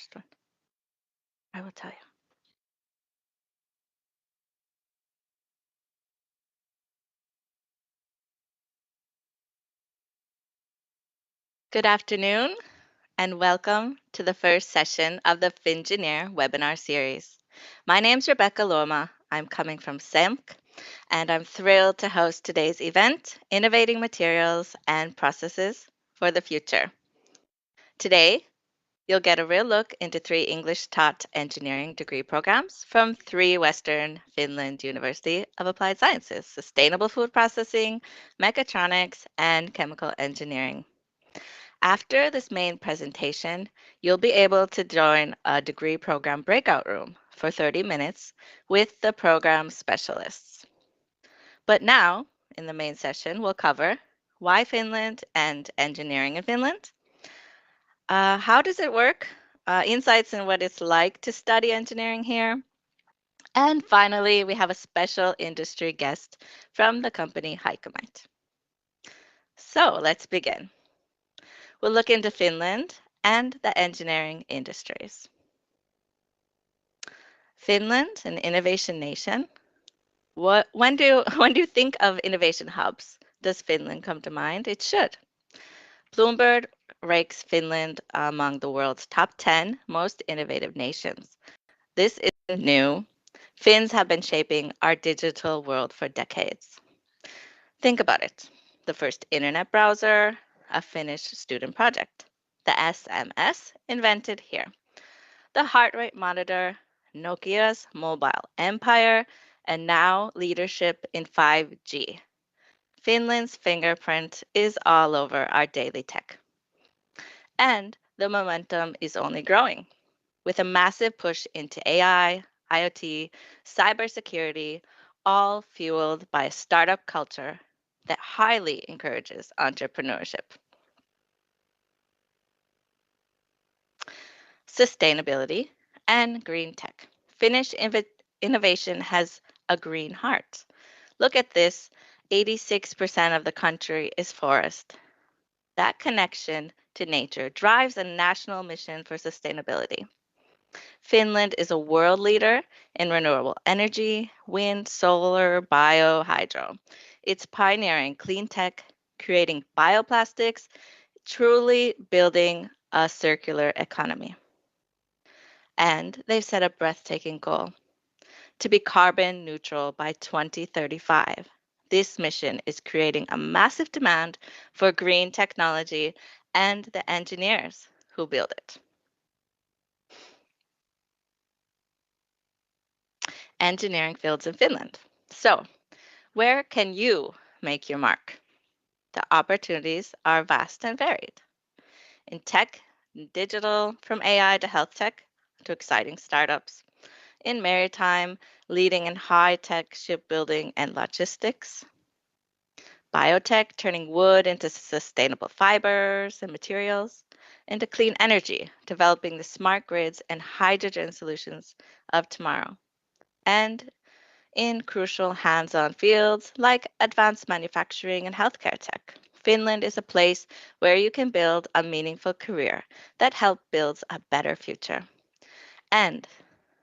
first one? I will tell you. Good afternoon, and welcome to the first session of the Finngineer webinar series. My name's Rebecca Loma. I'm coming from SEMC, and I'm thrilled to host today's event, Innovating Materials and Processes for the Future. Today, you'll get a real look into 3 English-taught engineering degree programs from 3 Western Finland University of Applied Sciences: Sustainable Food Processing, Mechatronics, and Chemical Engineering. After this main presentation, you'll be able to join a degree program breakout room for 30 minutes with the program specialists. But now, in the main session, we'll cover why Finland and engineering in Finland, how does it work, insights in what it's like to study engineering here, and finally, we have a special industry guest from the company Hycomite. So let's begin. We'll look into Finland and the engineering industries. Finland, an innovation nation. When do you think of innovation hubs, does Finland come to mind? It should. Bloomberg ranks Finland among the world's top 10 most innovative nations. This isn't new. Finns have been shaping our digital world for decades. Think about it. The first internet browser, a Finnish student project. The SMS, invented here. The heart rate monitor, Nokia's mobile empire, and now leadership in 5G. Finland's fingerprint is all over our daily tech. And the momentum is only growing, with a massive push into AI, IoT, cybersecurity, all fueled by a startup culture that highly encourages entrepreneurship. Sustainability and green tech. Finnish innovation has a green heart. Look at this, 86% of the country is forest. That connection to nature drives a national mission for sustainability. Finland is a world leader in renewable energy, wind, solar, bio, hydro. It's pioneering clean tech, creating bioplastics, truly building a circular economy. And they've set a breathtaking goal to be carbon neutral by 2035. This mission is creating a massive demand for green technology and the engineers who build it. Engineering fields in Finland. So, where can you make your mark? The opportunities are vast and varied. In tech, digital, from AI to health tech to exciting startups. In maritime, leading in high-tech shipbuilding and logistics. Biotech, turning wood into sustainable fibers and materials. Into clean energy, developing the smart grids and hydrogen solutions of tomorrow. And in crucial hands-on fields like advanced manufacturing and healthcare tech. Finland is a place where you can build a meaningful career that helps build a better future. And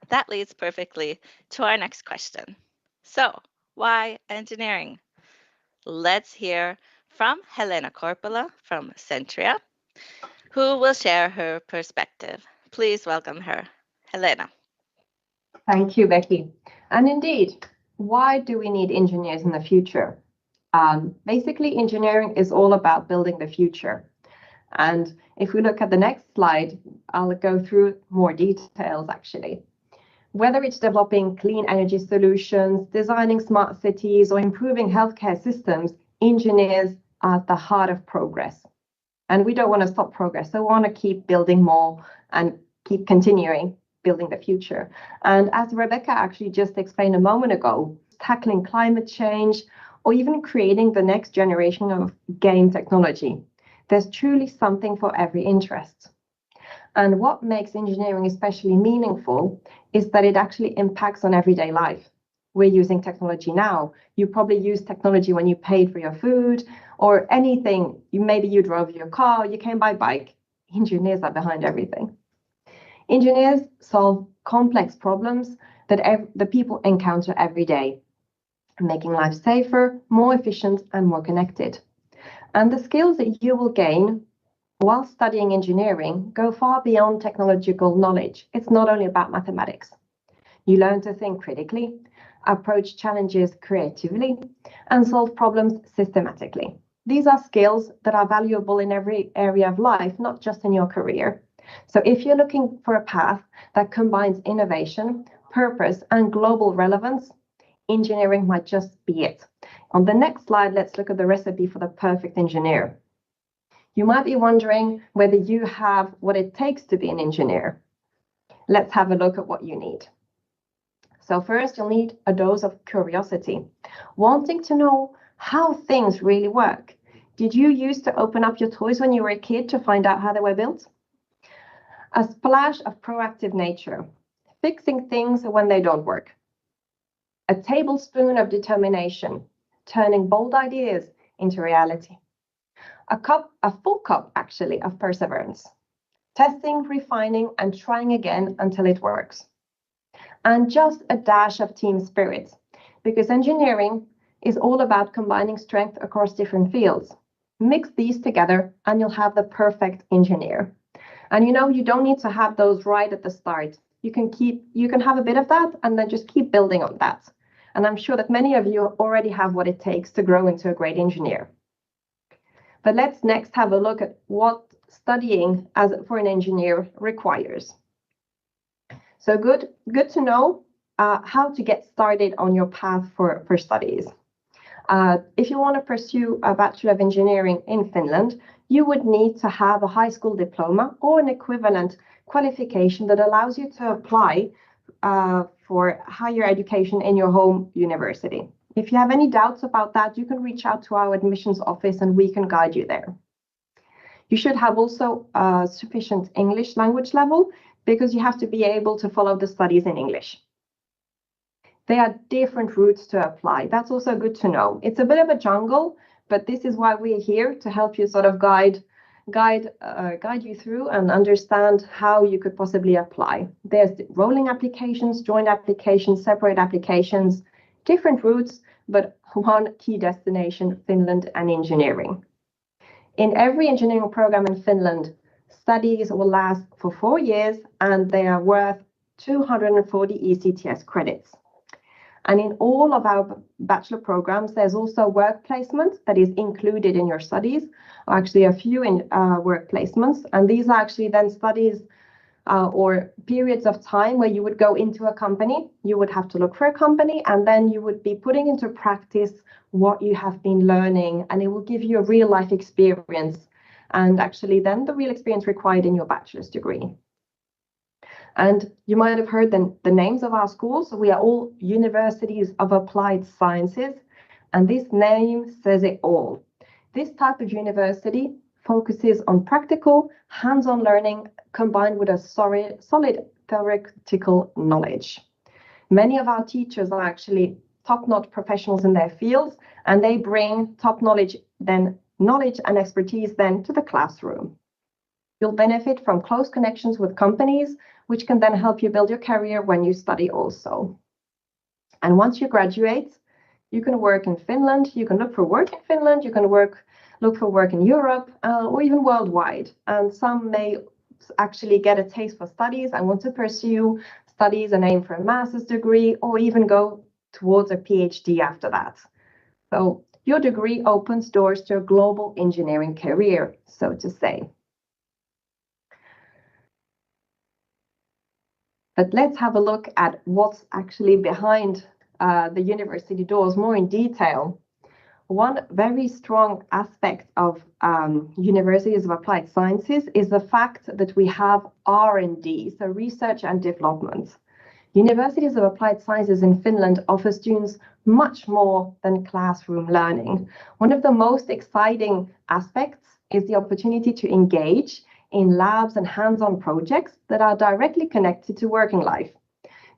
that leads perfectly to our next question. So, why engineering? Let's hear from Helena Korpela from Centria, who will share her perspective. Please welcome her. Helena. Thank you, Becky. And indeed, why do we need engineers in the future? Basically, engineering is all about building the future. And if we look at the next slide, I'll go through more details actually. Whether it's developing clean energy solutions, designing smart cities, or improving healthcare systems, engineers are at the heart of progress. And we don't want to stop progress, so we want to keep building more and keep continuing building the future. And as Rebecca actually just explained a moment ago, tackling climate change or even creating the next generation of game technology, there's truly something for every interest. And what makes engineering especially meaningful is that it actually impacts on everyday life. We're using technology now. You probably use technology when you paid for your food or anything. Maybe you drove your car, you came by bike. Engineers are behind everything. Engineers solve complex problems that the people encounter every day, making life safer, more efficient, and more connected. And the skills that you will gain while studying engineering go far beyond technological knowledge. It's not only about mathematics. You learn to think critically, approach challenges creatively, and solve problems systematically. These are skills that are valuable in every area of life, not just in your career. So if you're looking for a path that combines innovation, purpose, and global relevance, engineering might just be it. On the next slide, let's look at the recipe for the perfect engineer. You might be wondering whether you have what it takes to be an engineer. Let's have a look at what you need. So first, you'll need a dose of curiosity, wanting to know how things really work. Did you used to open up your toys when you were a kid to find out how they were built? A splash of proactive nature, fixing things when they don't work. A tablespoon of determination, turning bold ideas into reality. A full cup, actually, of perseverance, testing, refining, and trying again until it works. And just a dash of team spirit, because engineering is all about combining strength across different fields. Mix these together and you'll have the perfect engineer. And you don't need to have those right at the start. You can have a bit of that and then just keep building on that. And I'm sure that many of you already have what it takes to grow into a great engineer. But let's next have a look at what studying for an engineer requires. So good to know how to get started on your path for studies. If you want to pursue a Bachelor of Engineering in Finland, you would need to have a high school diploma or an equivalent qualification that allows you to apply for higher education in your home university. If you have any doubts about that, you can reach out to our admissions office and we can guide you there. You should have also a sufficient English language level because you have to be able to follow the studies in English. There are different routes to apply. That's also good to know. It's a bit of a jungle, but this is why we're here to help you sort of guide you through and understand how you could possibly apply. There's rolling applications, joint applications, separate applications, different routes, but one key destination, Finland and engineering. In every engineering program in Finland, studies will last for 4 years and they are worth 240 ECTS credits. And in all of our bachelor programs, there's also work placement that is included in your studies, or actually a few in work placements. And these are actually then studies or periods of time where you would go into a company, you would have to look for a company, and then you would be putting into practice what you have been learning, and it will give you a real life experience, and actually then the real experience required in your bachelor's degree. And you might have heard the names of our schools. We are all universities of applied sciences, and this name says it all. This type of university focuses on practical, hands-on learning combined with a solid theoretical knowledge. Many of our teachers are actually top-notch professionals in their fields, and they bring top knowledge and expertise then to the classroom. You'll benefit from close connections with companies, which can then help you build your career when you study also. And once you graduate, you can work in Finland, you can look for work in Finland, you can look for work in Europe, or even worldwide. And some may actually get a taste for studies and want to pursue studies and aim for a master's degree, or even go towards a PhD after that. So your degree opens doors to a global engineering career, so to say. But let's have a look at what's actually behind the university doors more in detail. One very strong aspect of universities of applied sciences is the fact that we have R&D, so research and development. Universities of applied sciences in Finland offer students much more than classroom learning. One of the most exciting aspects is the opportunity to engage in labs and hands-on projects that are directly connected to working life.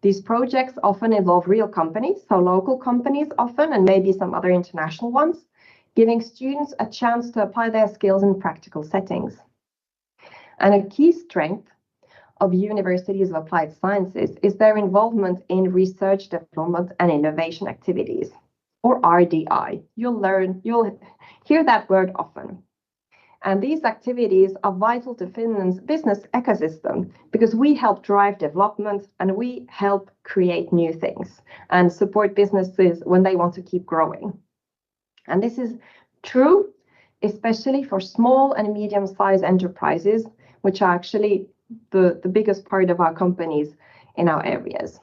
These projects often involve real companies, so local companies often, and maybe some other international ones, giving students a chance to apply their skills in practical settings. And a key strength of universities of applied sciences is their involvement in research, development, and innovation activities, or RDI. You'll hear that word often. And these activities are vital to Finland's business ecosystem because we help drive development and we help create new things and support businesses when they want to keep growing. And this is true, especially for small and medium-sized enterprises, which are actually the biggest part of our companies in our areas.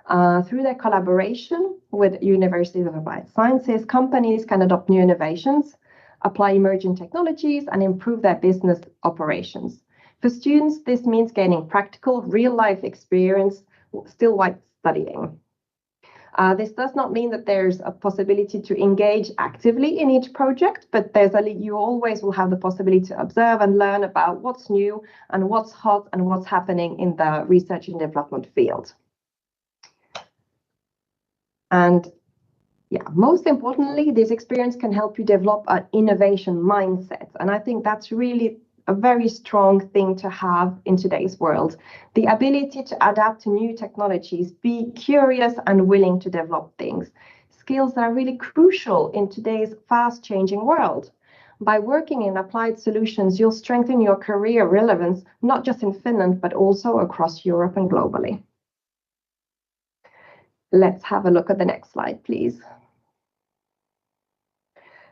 Through their collaboration with universities of applied sciences, companies can adopt new innovations, apply emerging technologies, and improve their business operations. For students, this means gaining practical, real-life experience still while studying. This does not mean that there's a possibility to engage actively in each project, but you always will have the possibility to observe and learn about what's new and what's hot and what's happening in the research and development field. And yeah, most importantly, this experience can help you develop an innovation mindset. And I think that's really a very strong thing to have in today's world. The ability to adapt to new technologies, be curious and willing to develop things. Skills that are really crucial in today's fast-changing world. By working in applied solutions, you'll strengthen your career relevance, not just in Finland, but also across Europe and globally. Let's have a look at the next slide, please.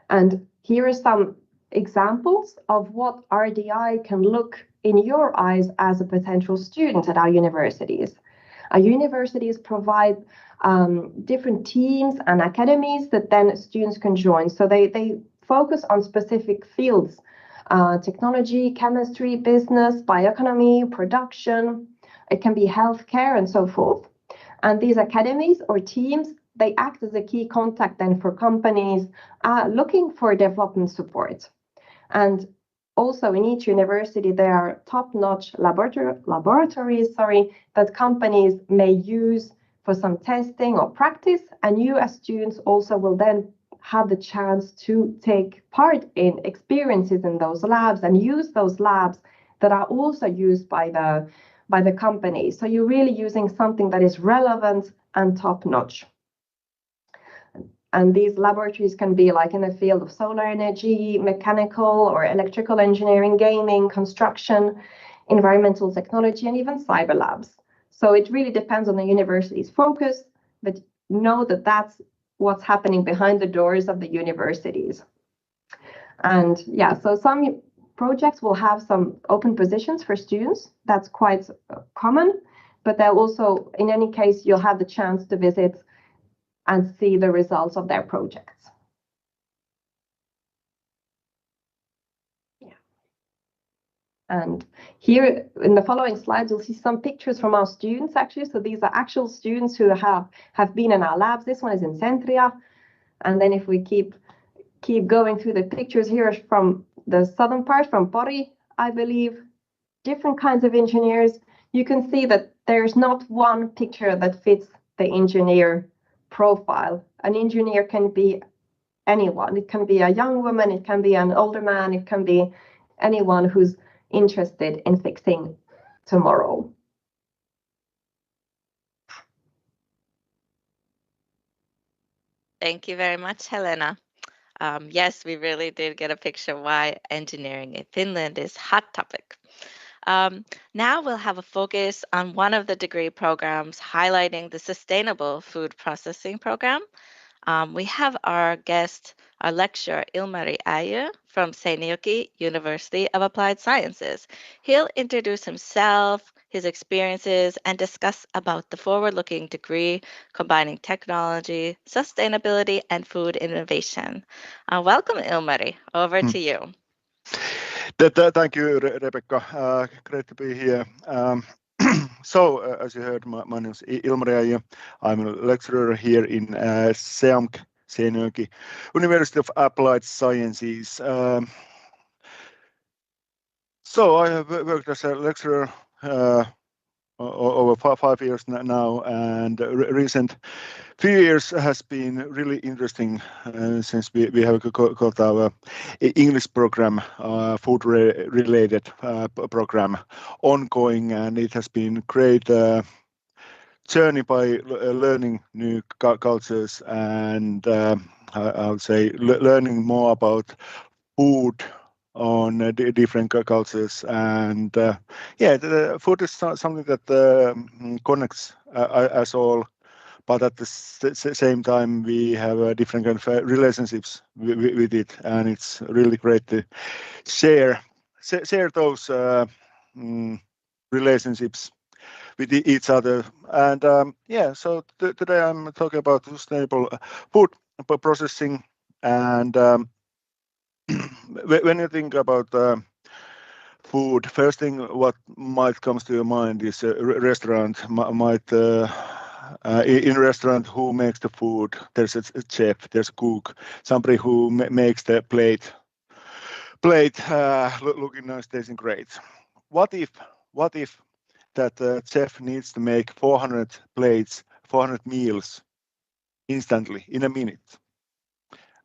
And here are some examples of what RDI can look in your eyes as a potential student at our universities. Our universities provide different teams and academies that then students can join. So they focus on specific fields, technology, chemistry, business, bioeconomy, production. It can be healthcare and so forth. And these academies or teams, they act as a key contact then for companies looking for development support. And also in each university, there are top-notch laboratories that companies may use for some testing or practice. And you as students also will then have the chance to take part in experiences in those labs and use those labs that are also used by the company. So you're really using something that is relevant and top-notch. And these laboratories can be like in the field of solar energy, mechanical or electrical engineering, gaming, construction, environmental technology, and even cyber labs. So it really depends on the university's focus, but know that that's what's happening behind the doors of the universities. And yeah, so some projects will have some open positions for students. That's quite common, but they'll also, in any case, you'll have the chance to visit and see the results of their projects. Yeah. And here in the following slides, you'll see some pictures from our students actually. So these are actual students who have been in our labs. This one is in Centria. And then if we keep going through the pictures here from the southern part, from Pori, I believe, different kinds of engineers, you can see that there's not one picture that fits the engineer profile. An engineer can be anyone. It can be a young woman, it can be an older man, it can be anyone who's interested in fixing tomorrow. Thank you very much, Helena. Yes, we really did get a picture of why engineering in Finland is a hot topic. Now we'll have a focus on one of the degree programs highlighting the sustainable food processing program. We have our guest, our lecturer, Ilmari Äijö from Seinäjoki University of Applied Sciences. He'll introduce himself, his experiences, and discuss about the forward-looking degree combining technology, sustainability, and food innovation. Welcome, Ilmari. Over to you. Thank you, Rebecca. Great to be here. So, as you heard, my name is Ilmari Äijö. I'm a lecturer here in SEAMK, Seinäjoki University of Applied Sciences. So I have worked as a lecturer over 5 years now, and recent few years has been really interesting since we have got our English program, food related program ongoing, and it has been great journey by learning new cultures and I would say learning more about food on different cultures, and yeah, the food is something that connects us all, but at the same time we have different kind of relationships with it, and it's really great to share those relationships with each other. And yeah, so today I'm talking about sustainable food processing, and when you think about food, first thing what might comes to your mind is a restaurant. Might in a restaurant, who makes the food? There's a chef, there's a cook, somebody who makes the plate looking nice, tasting great. What if that chef needs to make 400 plates, 400 meals instantly in a minute?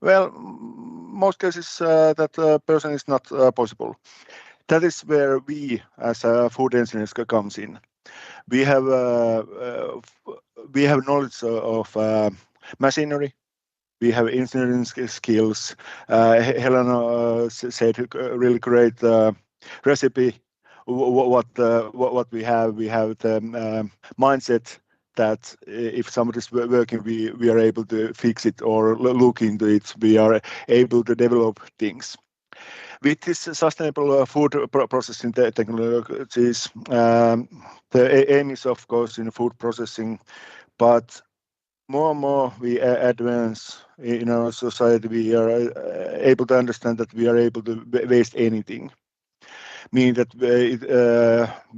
Well, most cases that person is not possible. That is where we as food engineers comes in. We have knowledge of machinery. We have engineering skills. Helena said a really great recipe. What we have the mindset that if somebody's working, we are able to fix it or look into it. We are able to develop things. With this sustainable food processing technologies, the aim is of course in food processing, but more and more we advance in our society, we are able to understand that we are able to waste anything, meaning that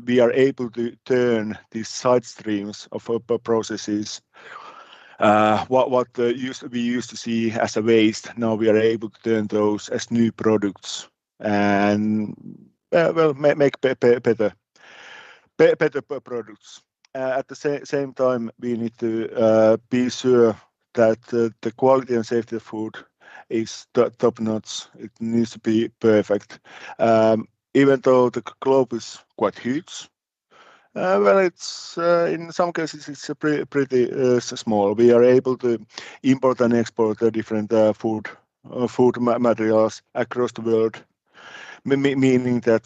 we are able to turn these side streams of processes, what we used to see as a waste, now we are able to turn those as new products and well make better products. At the same time, we need to be sure that the quality and safety of food is top notch. It needs to be perfect. Even though the globe is quite huge, well, it's in some cases it's pretty small. We are able to import and export different food materials across the world, meaning that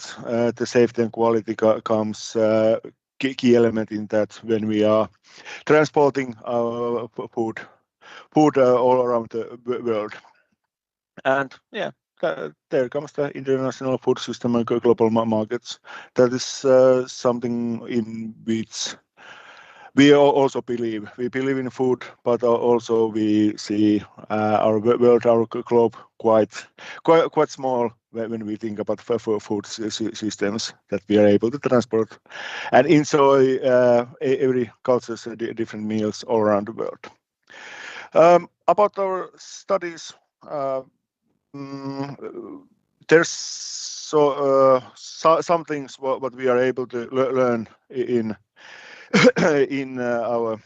the safety and quality comes key element in that when we are transporting our food all around the world. And yeah, there comes the international food system and global markets. That is something in which we also believe. We believe in food, but also we see our world, our globe quite small when we think about food systems that we are able to transport and enjoy every culture's different meals all around the world. About our studies, there's some things what we are able to learn in in our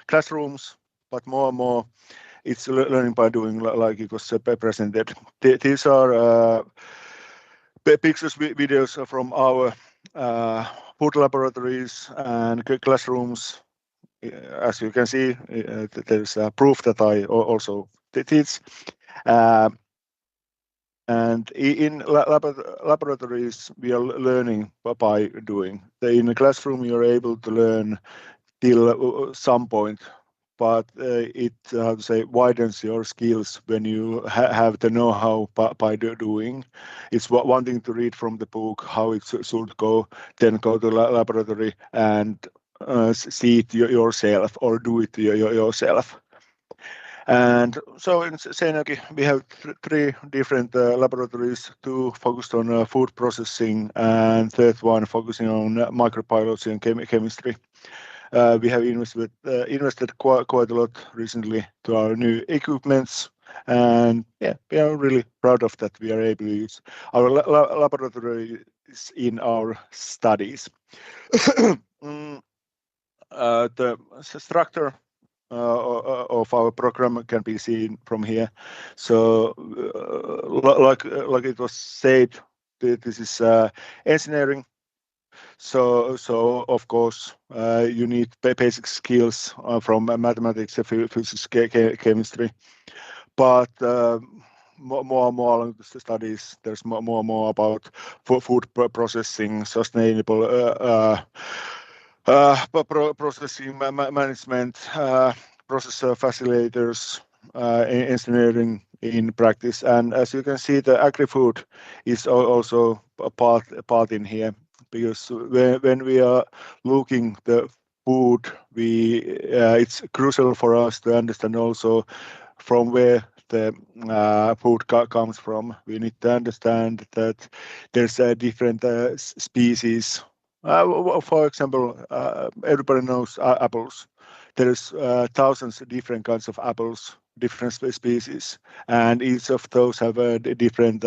classrooms, but more and more it's learning by doing, like it was presented. These are pictures, videos from our food laboratories and classrooms. As you can see, there's proof that I also teach. And in laboratories, we are learning by doing. In a classroom, you're able to learn till some point, but it how to say widens your skills when you have the know-how by doing. It's one thing to read from the book how it should go, then go to laboratory and see it yourself or do it yourself. And so in Seinäjoki, we have three different laboratories, two focused on food processing and third one focusing on microbiology and chemistry. We have invested quite a lot recently to our new equipments, and yeah, we are really proud of that. We are able to use our laboratories in our studies. the structure of our program can be seen from here. So, like it was said, this is engineering. So of course, you need basic skills from mathematics, physics, chemistry. But more along the studies, there's more about food processing, sustainable processing management, process facilitators, engineering in practice. And as you can see, the agri-food is also a part in here, because when we are looking the food, it's crucial for us to understand also from where the food comes from. We need to understand that there's different species. For example, everybody knows apples. There's thousands of different kinds of apples, different species, and each of those have different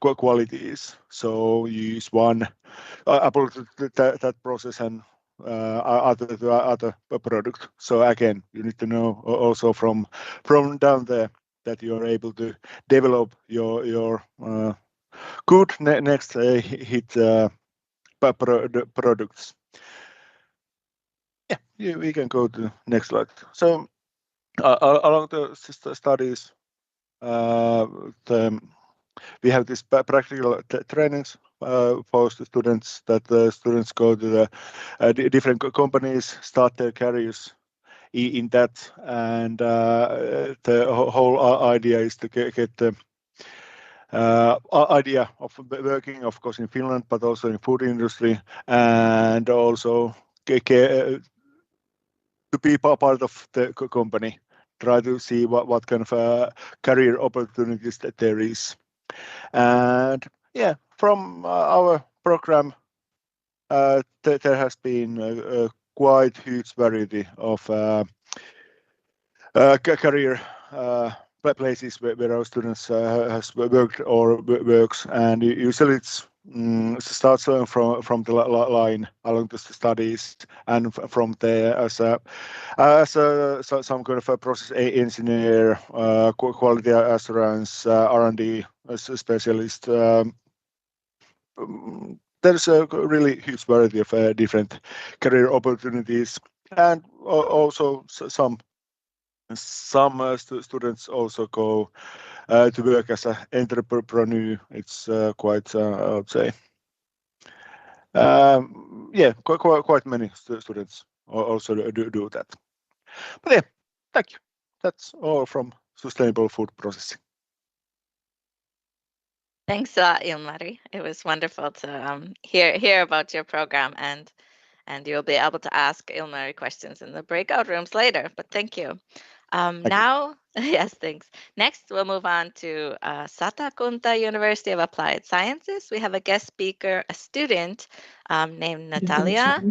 qualities. So you use one apple that process and other product. So again, you need to know also from down there that you are able to develop your good next hit products. Yeah, we can go to next slide. So along the studies, we have this practical trainings for the students, that the students go to the different companies, start their careers in that, and the whole idea is to get the idea of working, of course, in Finland, but also in food industry, and also to be part of the company, try to see what kind of career opportunities that there is. And yeah, from our program, there has been a quite huge variety of career places where our students has worked or works, and usually it's starts from the line along the studies, and from there as some kind of a process engineer, quality assurance, R&D specialist. There's a really huge variety of different career opportunities, and also some students also go to work as an entrepreneur. It's quite, I would say, yeah, quite many students also do that. But yeah, thank you. That's all from sustainable food processing. Thanks a lot, Ilmari. It was wonderful to hear about your program, and you'll be able to ask Ilmari questions in the breakout rooms later. But thank you. Now, yes, thanks. Next, we'll move on to Satakunta University of Applied Sciences. We have a guest speaker, a student named Natalia.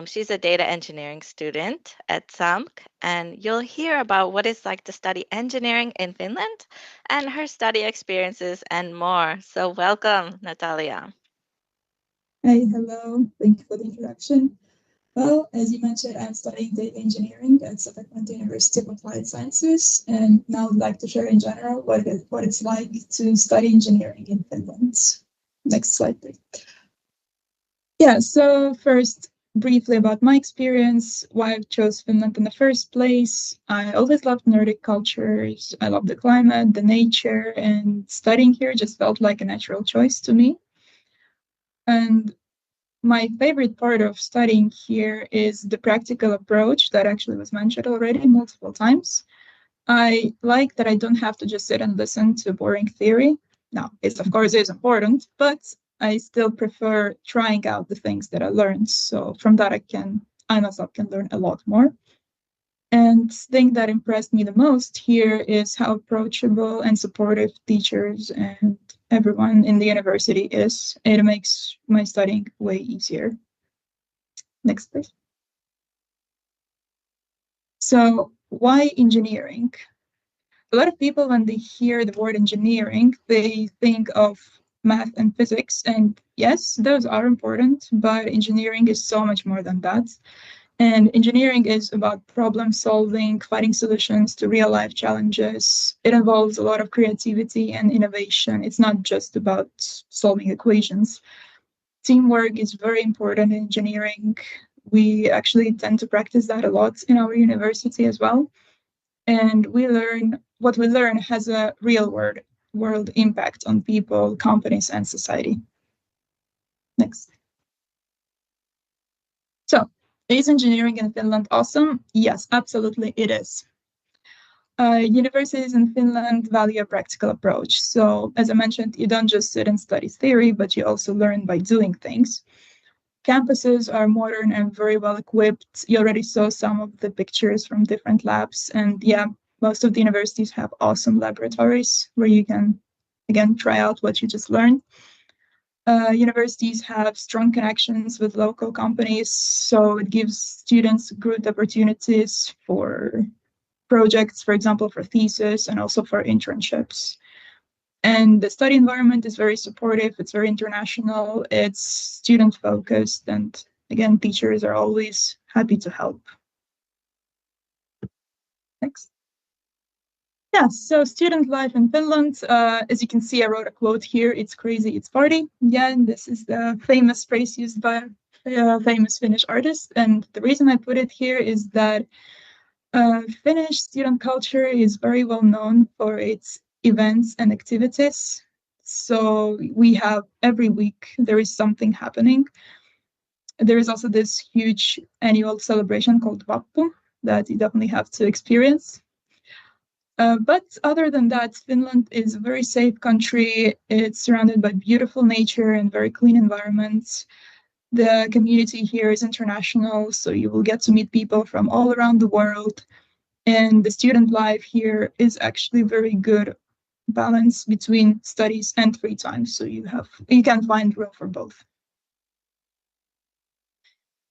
She's a data engineering student at SAMK, and you'll hear about what it's like to study engineering in Finland and her study experiences and more. So welcome, Natalia. Hi, hello. Thank you for the introduction. Well, as you mentioned, I'm studying data engineering at Satakunta University of Applied Sciences, and now I'd like to share in general what it's like to study engineering in Finland. Next slide, please. Yeah, so first, briefly about my experience, why I chose Finland in the first place. I always loved Nordic cultures. I love the climate, the nature, and studying here just felt like a natural choice to me. And my favorite part of studying here is the practical approach that actually was mentioned already multiple times. I like that I don't have to just sit and listen to boring theory. Now, it of course is important, but I still prefer trying out the things that I learned. So from that, I myself can learn a lot more. And the thing that impressed me the most here is how approachable and supportive teachers and everyone in the university is. It makes my studying way easier. Next, please. So why engineering? A lot of people, when they hear the word engineering, they think of math and physics. And yes, those are important, but engineering is so much more than that. And engineering is about problem solving, finding solutions to real life challenges. It involves a lot of creativity and innovation. It's not just about solving equations. Teamwork is very important in engineering. We actually tend to practice that a lot in our university as well. And what we learn has a real world impact on people, companies, and society. Next. So, is engineering in Finland awesome? Yes, absolutely it is. Universities in Finland value a practical approach. So, as I mentioned, you don't just sit and study theory, but you also learn by doing things. Campuses are modern and very well equipped. You already saw some of the pictures from different labs. And yeah, most of the universities have awesome laboratories where you can, again, try out what you just learned. Universities have strong connections with local companies, so it gives students good opportunities for projects, for example, for thesis and also for internships. And the study environment is very supportive, it's very international, it's student focused, and again, teachers are always happy to help. Next. Yeah, so student life in Finland, as you can see, I wrote a quote here, it's crazy, it's party. Yeah, and this is the famous phrase used by a famous Finnish artist. And the reason I put it here is that Finnish student culture is very well known for its events and activities. So we have every week there is something happening. There is also this huge annual celebration called Vappu that you definitely have to experience. But other than that, Finland is a very safe country. It's surrounded by beautiful nature and very clean environments. The community here is international, so you will get to meet people from all around the world. And the student life here is actually very good balance between studies and free time. So you can find room for both.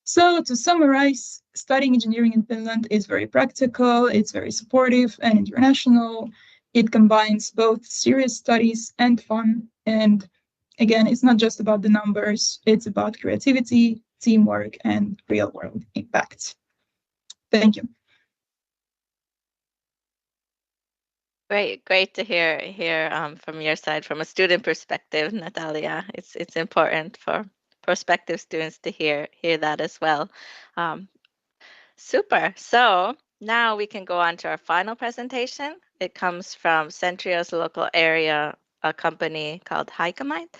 So to summarize, studying engineering in Finland is very practical, it's very supportive and international. It combines both serious studies and fun. And again, it's not just about the numbers, it's about creativity, teamwork, and real world impact. Thank you. Great to hear from your side, from a student perspective, Natalia. It's important for prospective students to hear that as well. Super. So now we can go on to our final presentation. It comes from Centrio's local area, a company called Hycamite,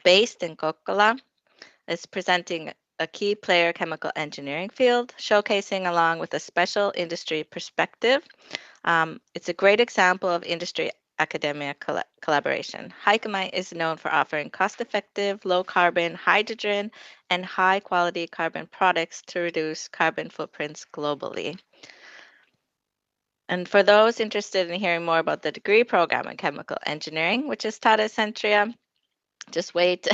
based in Kokkola. It's presenting a key player chemical engineering field, showcasing along with a special industry perspective. It's a great example of industry academia collaboration. Hycamite is known for offering cost-effective, low-carbon hydrogen and high-quality carbon products to reduce carbon footprints globally. And for those interested in hearing more about the degree program in chemical engineering, which is taught at Centria, just wait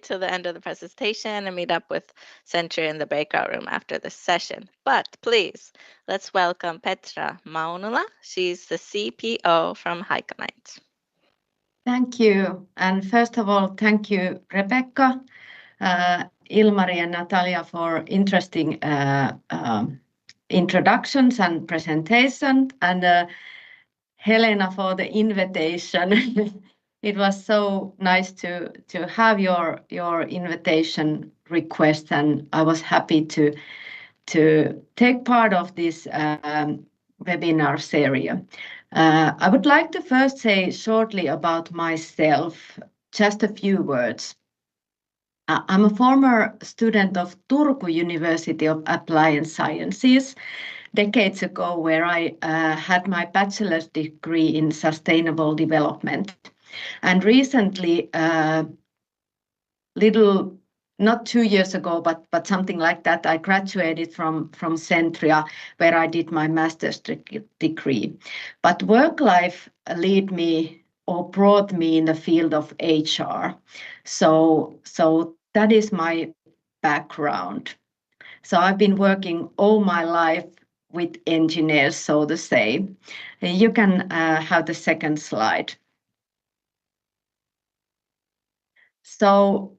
till the end of the presentation and meet up with Centria in the breakout room after this session. But please, let's welcome Petra Maunula. She's the CPO from Hycamite. Thank you. And first of all, thank you, Rebecca, Ilmari and Natalia for interesting introductions and presentation, and Helena for the invitation. It was so nice to have your invitation request, and I was happy to take part of this webinar series. I would like to first say shortly about myself, just a few words. I'm a former student of Turku University of Applied Sciences decades ago, where I had my bachelor's degree in sustainable development. And recently, not 2 years ago, but something like that, I graduated from Centria, where I did my master's degree. But work life led me or brought me in the field of HR. So that is my background. So I've been working all my life with engineers, so to say. You can have the second slide. So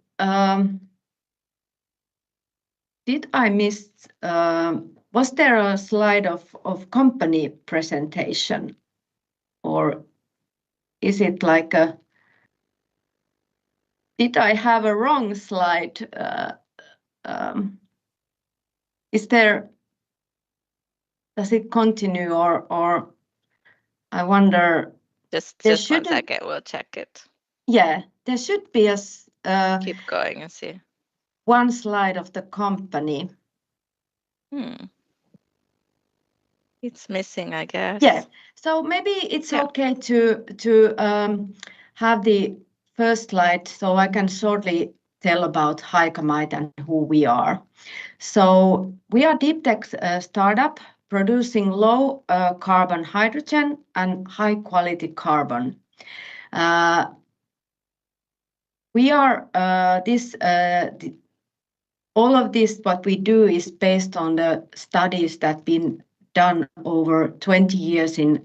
did I miss, was there a slide of company presentation, or is it like a, did I have a wrong slide? Is there, does it continue, or I wonder? Just 1 second, we'll check it. Yeah, there should be a keep going and see. One slide of the company. It's missing, I guess. Yeah, so maybe it's okay to have the first slide, so I can shortly tell about Hycamite and who we are. So we are deep tech startup producing low carbon hydrogen and high quality carbon. We are all of this, what we do is based on the studies that been done over 20 years in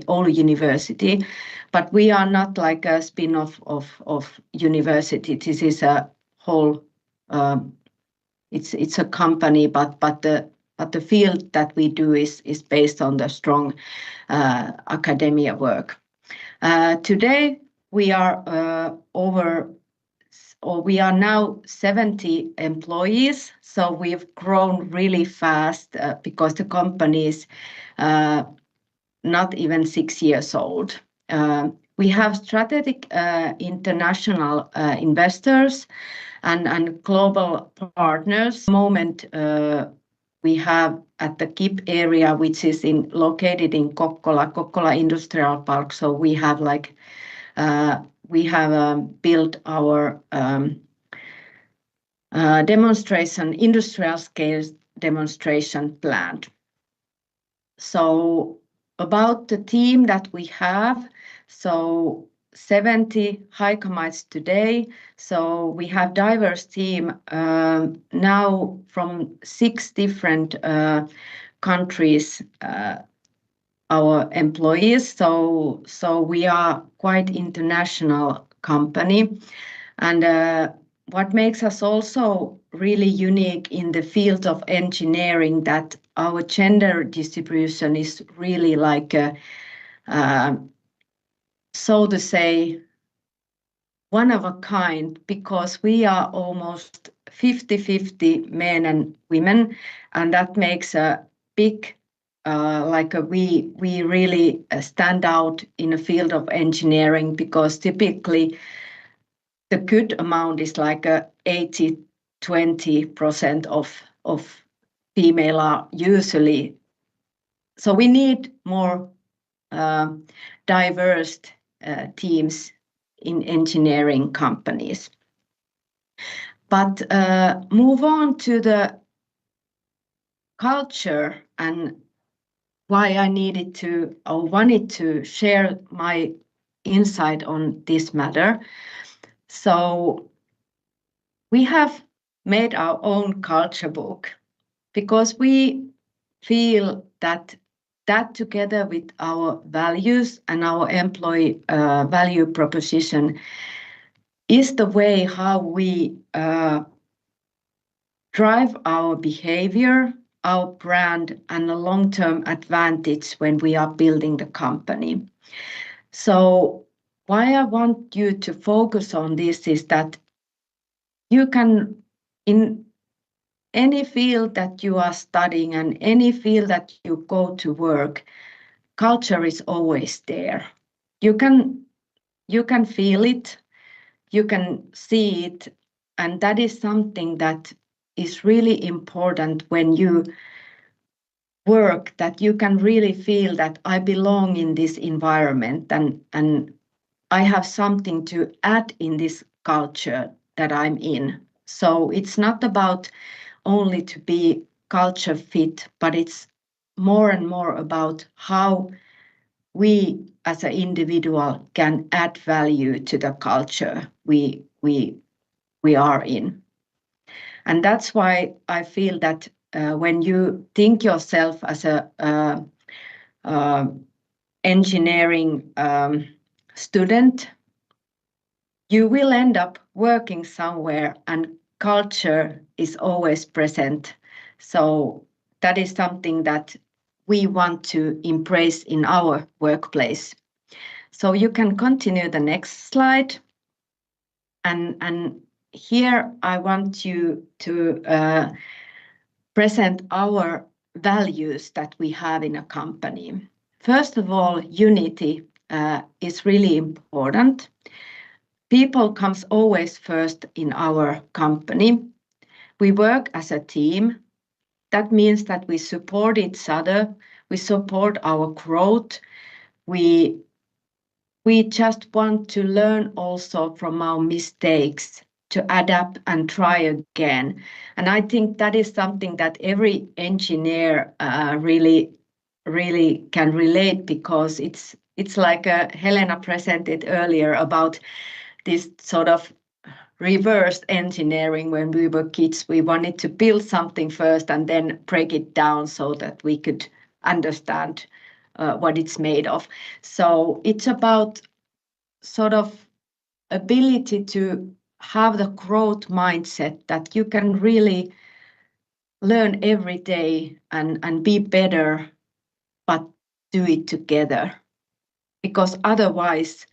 Oulu University, but we are not like a spin-off of university. This is a whole, it's a company, but the field that we do is based on the strong academia work. Today we are we are now 70 employees, so we've grown really fast because the company is not even 6 years old. We have strategic international investors and global partners. At the moment, we have at the KIP area, which is located in Kokkola Industrial Park. So we have built our industrial scale demonstration plant. So about the team that we have, so 70 Hycamites today. So we have diverse team now from 6 different countries, our employees. So we are quite international company. And what makes us also really unique in the field of engineering, that our gender distribution is really like so to say, one of a kind, because we are almost 50-50 men and women, and that makes a big we really stand out in a field of engineering, because typically the good amount is like 80-20% of female are usually. So we need more diverse teams in engineering companies. But move on to the culture and why I needed to or wanted to share my insight on this matter. So we have made our own culture book, because we feel that together with our values and our employee value proposition is the way how we drive our behavior, our brand, and a long-term advantage when we are building the company. So why I want you to focus on this is that you can, in any field that you are studying and any field that you go to work, culture is always there. You can feel it, you can see it, and that is something that is really important when you work, that you can really feel that I belong in this environment and I have something to add in this culture that I'm in. So it's not about only to be culture fit, but it's more and more about how we as an individual can add value to the culture we are in. And that's why I feel that when you think yourself as a engineering student, you will end up working somewhere and culture is always present. So that is something that we want to embrace in our workplace. So you can continue the next slide. And here I want you to present our values that we have in a company. First of all, unity is really important. People comes always first in our company. We work as a team. That means that we support each other. We support our growth. We just want to learn also from our mistakes to adapt and try again. And I think that is something that every engineer really can relate, because it's like Helena presented earlier about this sort of reverse engineering. When we were kids, we wanted to build something first and then break it down so that we could understand what it's made of. So it's about sort of ability to have the growth mindset that you can really learn every day and be better, but do it together. Because otherwise,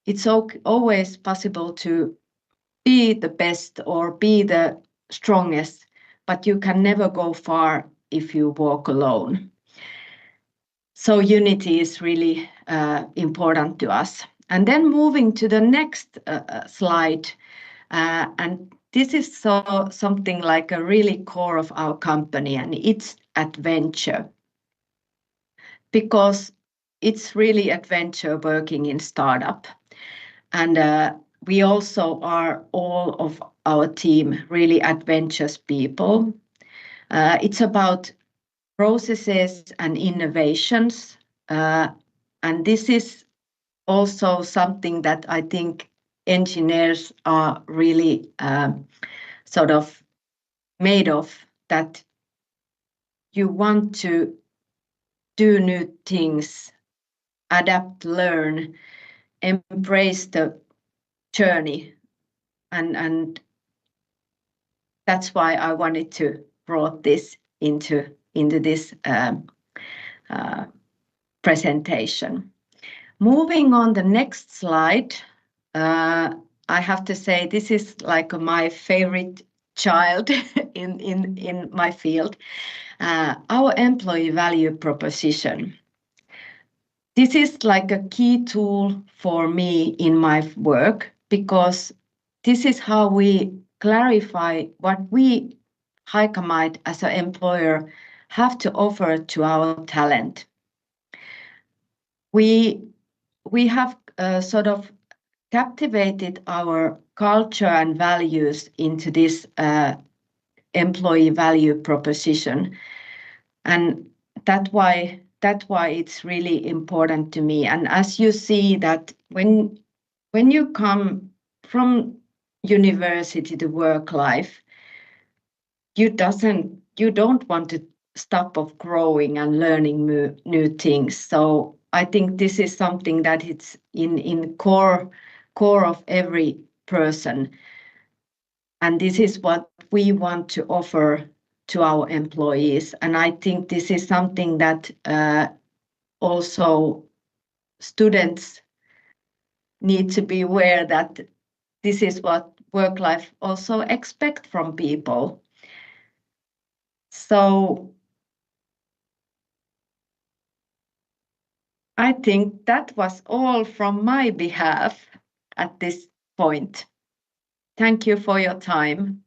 it's always possible to be the best or be the strongest, but you can never go far if you walk alone. So unity is really important to us. And then moving to the next slide, and this is something like a really core of our company, and it's adventure. Because it's really adventure working in startup. And we also are all of our team really adventurous people. It's about processes and innovations. And this is also something that I think engineers are really sort of made of, that you want to do new things, adapt, learn, embrace the journey. And that's why I wanted to brought this into this presentation. Moving on the next slide, I have to say this is like my favorite child in my field, our employee value proposition. This is like a key tool for me in my work, because this is how we clarify what we, Highcommite, as an employer, have to offer to our talent. We have sort of captivated our culture and values into this employee value proposition, and that's why it's really important to me. And as you see that when you come from university to work life, you don't want to stop of growing and learning new things. So I think this is something that it's in core of every person, and this is what we want to offer to our employees. And I think this is something that also students need to be aware, that this is what work life also expect from people. So I think that was all from my behalf at this point. Thank you for your time.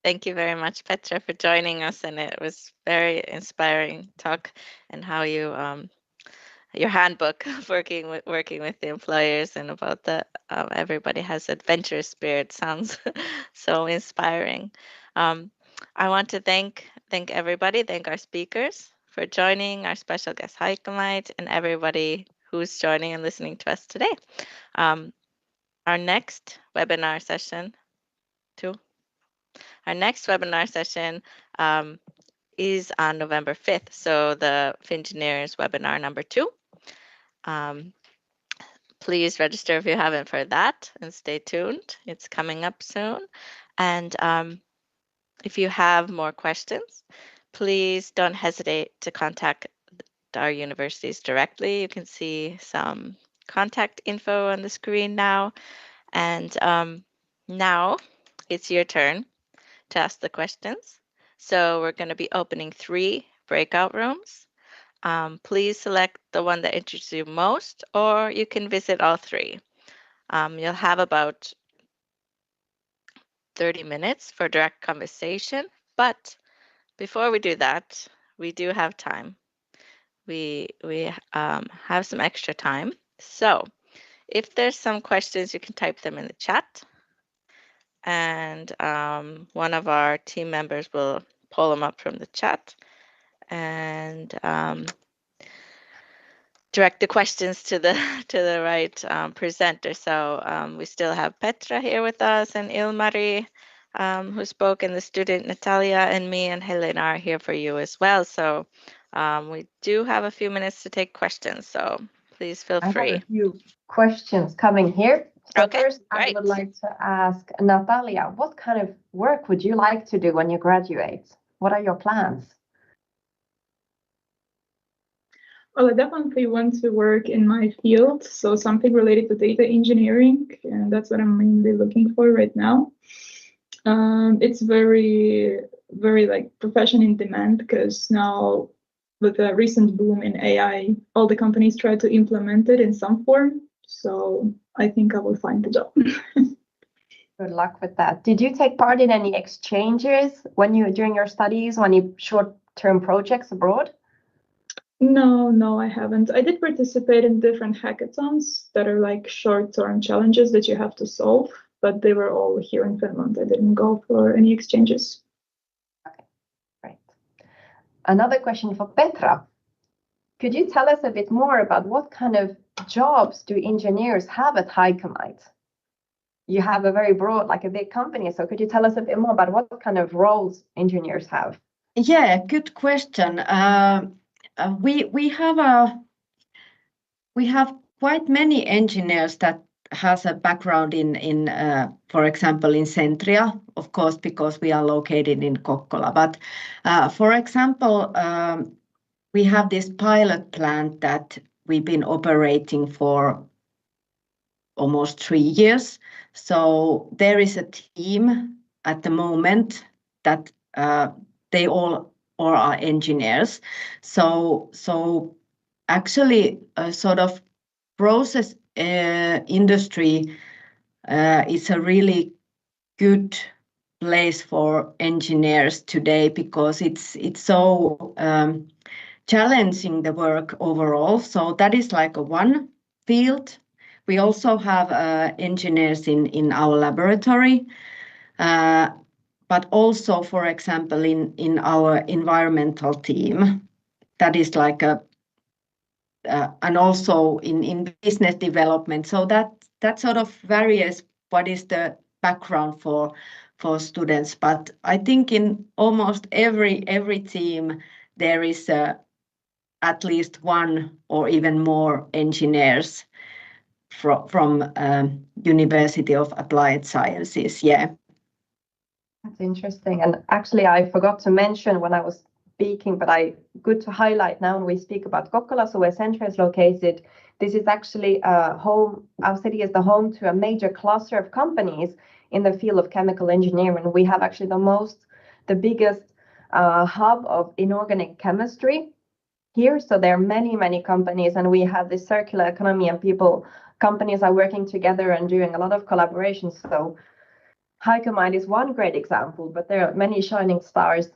Thank you very much, Petra, for joining us, and it was very inspiring talk, and how you your handbook of working with the employers, and about the everybody has adventurous spirit sounds so inspiring. I want to thank everybody, thank our speakers for joining, our special guest Highcommite, and everybody who's joining and listening to us today. Our next webinar session, is on November 5th, so the Finngineers webinar number 2. Please register if you haven't for that and stay tuned. It's coming up soon. And if you have more questions, please don't hesitate to contact our universities directly. You can see some contact info on the screen now. And now it's your turn to ask the questions. So we're going to be opening 3 breakout rooms. Please select the one that interests you most, or you can visit all 3. You'll have about 30 minutes for direct conversation, but before we do that, we do have time. We have some extra time. So if there's some questions, you can type them in the chat, and one of our team members will pull them up from the chat and direct the questions to the right presenter. So we still have Petra here with us, and Ilmari, who spoke, and the student Natalia, and me and Helena are here for you as well. So we do have a few minutes to take questions, so please feel I free. have a few questions coming here. So Okay, first, great. I would like to ask Natalia, what kind of work would you like to do when you graduate? What are your plans? Well, I definitely want to work in my field, so something related to data engineering, and that's what I'm mainly looking for right now. It's very, very like profession in demand, because now with the recent boom in AI, all the companies try to implement it in some form. So I think I will find a job. Good luck with that. Did you take part in any exchanges during your studies, any short-term projects abroad? No, I haven't. I did participate in different hackathons that are like short-term challenges that you have to solve, but they were all here in Finland. I didn't go for any exchanges. Okay, great. Another question for Petra. Could you tell us a bit more about what kind of jobs do engineers have at Finngineers? You have a very broad, like a big company, so could you tell us a bit more about what kind of roles engineers have? Yeah, good question. We have quite many engineers that has a background in for example, in Centria, of course, because we are located in Kokkola. But for example, we have this pilot plant that we've been operating for almost 3 years. So there is a team at the moment that they all are engineers. So actually, a sort of process industry is a really good place for engineers today, because it's so challenging the work overall. So that is like a one field. We also have engineers in our laboratory, but also, for example, in our environmental team. That is like and also in business development. So that sort of varies what is the background for students. But I think in almost every team there is at least one or even more engineers from University of Applied Sciences. Yeah. That's interesting. And actually, I forgot to mention when I was speaking, but good to highlight now when we speak about Kokkola, so where Centria is located. This is actually home. Our city is the home to a major cluster of companies in the field of chemical engineering. We have actually the biggest hub of inorganic chemistry here. So there are many companies, and we have this circular economy, and companies are working together and doing a lot of collaboration. So Finngineers is one great example, but there are many shining stars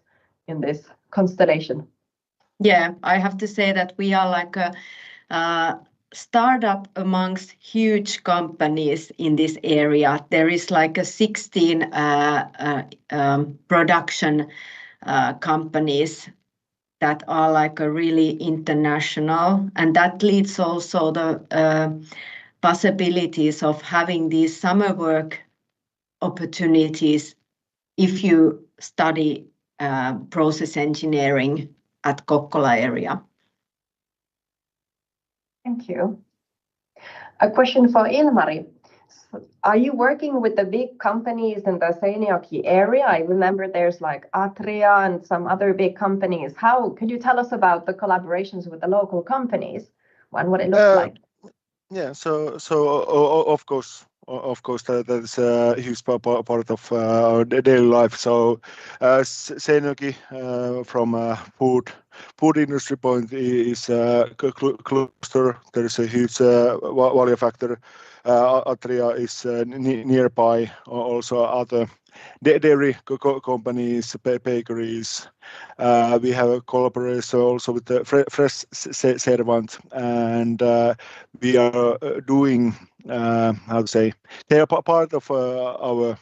in this constellation. Yeah, I have to say that we are like a startup amongst huge companies in this area. There is like a 16 production companies that are like a really international, and that leads also the possibilities of having these summer work opportunities if you study process engineering at Kokkola area. Thank you. A question for Ilmari. Are you working with the big companies in the Seinäjoki area? I remember there's like Atria and some other big companies. How could you tell us about the collaborations with the local companies and what it looks like? Yeah, of course, that is a huge part of our daily life. So, Seinäjoki, from a food industry point, is cluster. There is a huge value factor. Atria is nearby. Also, other dairy companies, bakeries. We have a collaboration also with the Fresh Servant, and we are doing, how to say, they are part of our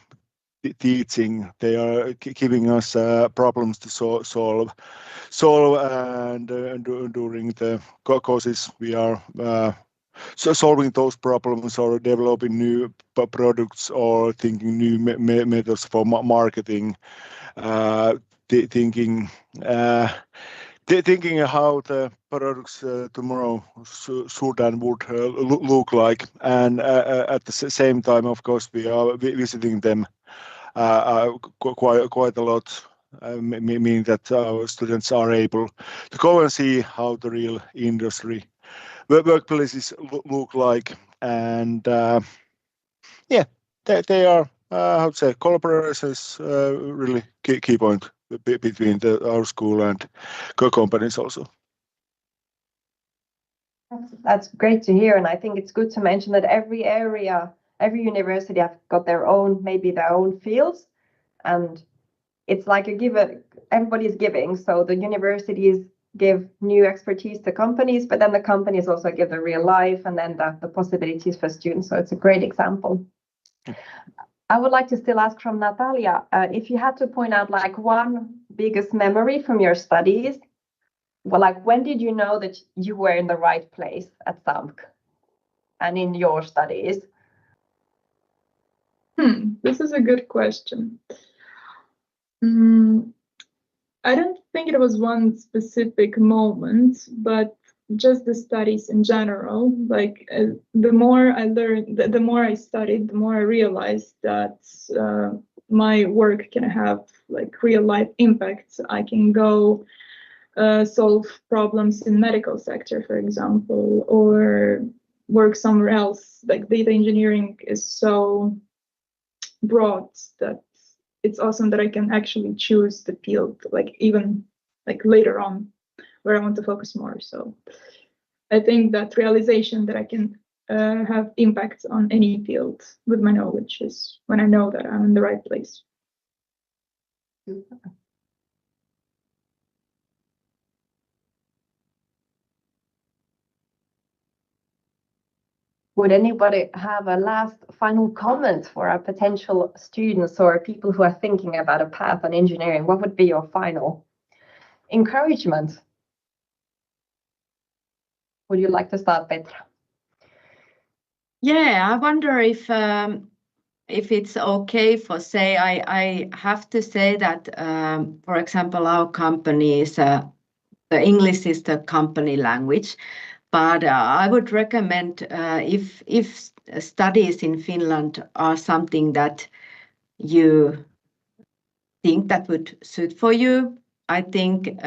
teaching. They are giving us problems to solve, and during the courses we are solving those problems or developing new products or thinking new methods for marketing, thinking how the products tomorrow should and would look like, and at the same time, of course, we are visiting them quite a lot, meaning that our students are able to go and see how the real industry workplaces look like, and yeah, they are, how to say, collaborations really key point between our school and companies also. That's great to hear, and I think it's good to mention that every area, every university have got their own, maybe their own fields, and it's like everybody's giving. So the universities give new expertise to companies, but then the companies also give the real life and then the possibilities for students. So it's a great example. I would like to still ask from Natalia, if you had to point out like one biggest memory from your studies, well, like when did you know that you were in the right place at SAMK and in your studies? This is a good question. I don't think it was one specific moment, but just the studies in general. Like the more I learned, the more I studied, the more I realized that my work can have like real life impact. I can go solve problems in medical sector, for example, or work somewhere else. Like data engineering is so broad that it's awesome that I can actually choose the field, like even like later on where I want to focus more. So I think that realization that I can have impact on any field with my knowledge is when I know that I'm in the right place. Would anybody have a last final comment for our potential students or people who are thinking about a path on engineering? What would be your final encouragement? Would you like to start, Petra? Yeah, I wonder if it's okay for say I have to say that for example our company is the English is the company language, but I would recommend if studies in Finland are something that you think that would suit for you, I think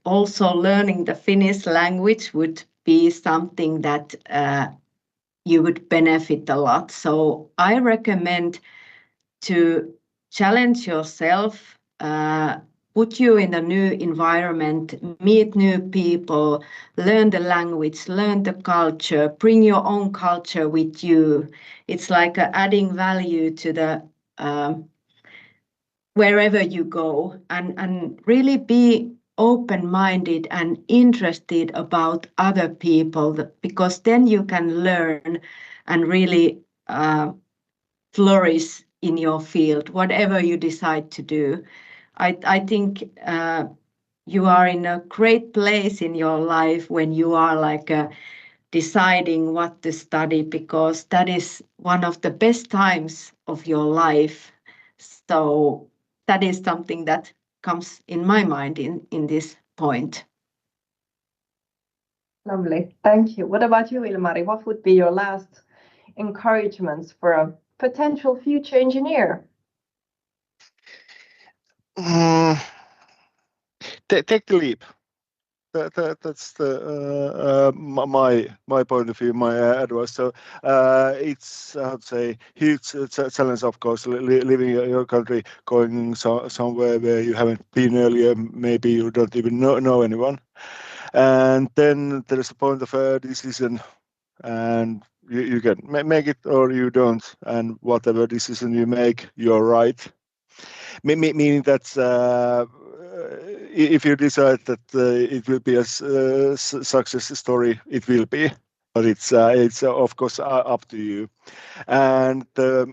also learning the Finnish language would be something that you would benefit a lot. So I recommend to challenge yourself, put you in a new environment, meet new people, learn the language, learn the culture, bring your own culture with you. It's like adding value to the wherever you go, and really be open-minded and interested about other people, because then you can learn and really flourish in your field, whatever you decide to do. I think you are in a great place in your life when you are like deciding what to study, because that is one of the best times of your life. So that is something that comes in my mind in this point. Lovely. Thank you. What about you, Ilmari? What would be your last encouragements for a potential future engineer? Take the leap. That's my point of view, my advice. So it's I would say huge challenge, of course, living in your country, going somewhere where you haven't been earlier. Maybe you don't even know anyone, and then there is a point of a decision, and you can make it or you don't, and whatever decision you make, you're right. Meaning that if you decide that it will be a success story, it will be, but it's of course up to you. And the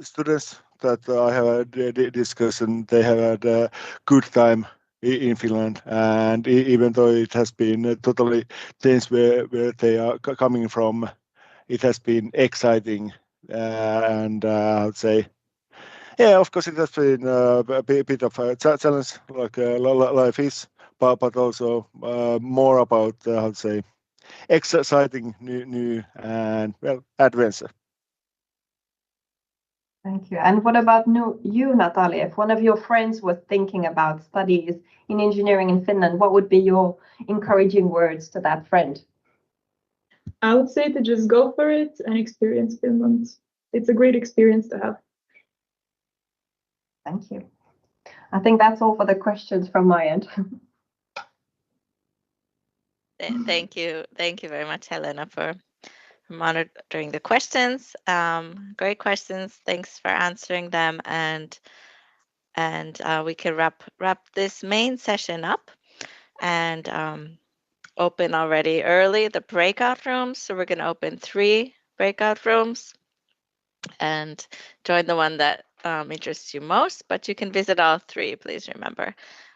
students that I have discussed, and they have had a good time in Finland, and even though it has been totally changed where they are coming from, it has been exciting, and I would say, yeah, of course, it has been a bit of a challenge, like life is, but also more about, how to say, exciting, new and, well, adventure. Thank you. And what about you, Natalia? If one of your friends was thinking about studies in engineering in Finland, what would be your encouraging words to that friend? I would say to just go for it and experience Finland. It's a great experience to have. Thank you. I think that's all for the questions from my end. Thank you. Thank you very much, Helena, for monitoring the questions. Great questions. Thanks for answering them. And we can wrap this main session up and open already early the breakout rooms. So we're going to open 3 breakout rooms and join the one that interests you most, but you can visit all 3, please remember.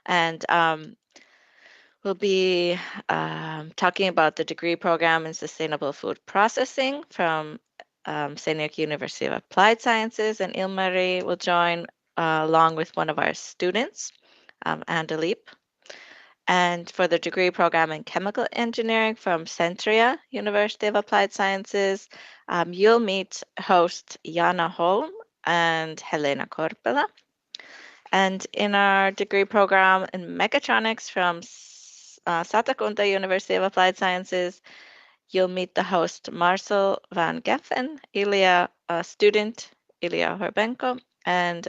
And we'll be talking about the degree program in sustainable food processing from Seinäjoki University of Applied Sciences, and Ilmari will join along with one of our students, Andalip. And for the degree program in chemical engineering from Centria University of Applied Sciences, you'll meet host Jana Holm and Helena Korpela. And in our degree program in mechatronics from Satakunta University of Applied Sciences, you'll meet the host Marcel van Geffen, Ilya student Ilya Horbenko, and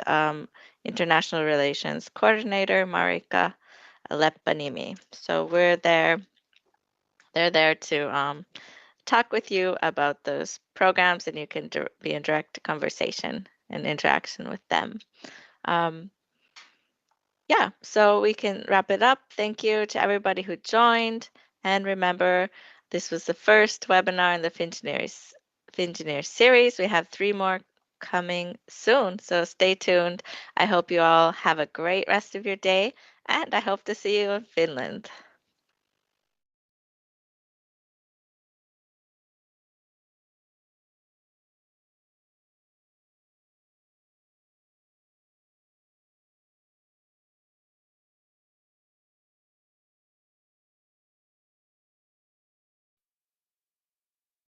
international relations coordinator Marika Leppanimi. So they're there to talk with you about those programs, and you can be in direct conversation and interaction with them. Yeah, so we can wrap it up. Thank you to everybody who joined. And remember, this was the first webinar in the Finngineers series. We have 3 more coming soon, so stay tuned. I hope you all have a great rest of your day, and I hope to see you in Finland.